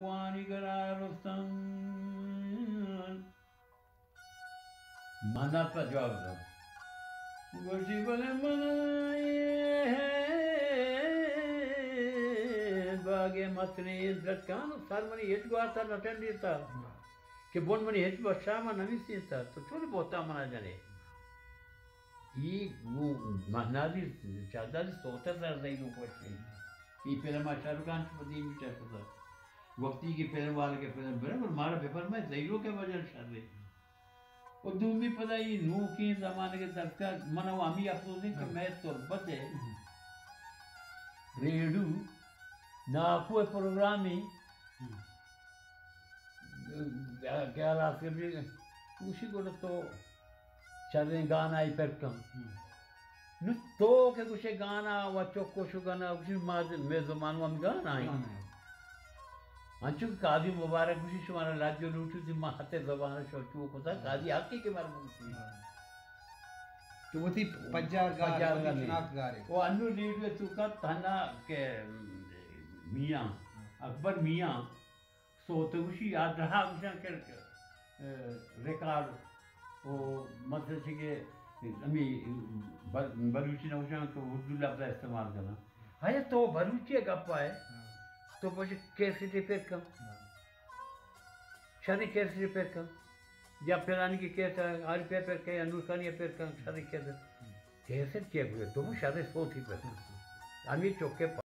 वाणी करारस्तम माना पर जवाब दो गोशी बोले बागे मतनी झटकान सारमनी हेच गोता नटंडी था कि बोन मनी हेच बशामा नवी सी था तो छोले बोता मना जाने ये वो महनादी चादादी सोता सर नहीं लोग बच्चे ये फिल्म शाहरुख खान की बदी में चलता था वक्ती की फिल्म वाले के फिल्म बराबर मारा पेपर में ज़ीरो के वजह शादी और दूमी पता ही नू की ज़माने के दरकार मना वामी अफसोस नहीं कि मैं तुरबत है रेडू नाकू प्रोग्राम ही क्या रास्ते में उसी को तो चले गाना ही पर कम नु तो के कुछ गाना व चोको शु गाना कुछ माज में ज़मान में गाना है अंचु कादी मुबारक कुछ शुमारा राज्य लूटू थी माते ज़बान शोचू को था कादी आपकी के बारे में तो वो थी पंजार गारे वो अन्नू लीड में चुका थाना के मियाँ अकबर मियाँ सोते उसी याद रहा उसे कर रिकॉर्ड वो मतलब कि अमी बलूची ना उसे को उर्दू लफ्ज़ इस्तेमाल करना है तो बलूची का पाए तो मुझे कैसे रिपेयर कर शादी कैसे रिपेयर कर या फिरानी की कैसे आर पेपर के अनुसार ये पेपर कर शादी कैसे क्या हुए तो शादी सोच ही पर अमी चौके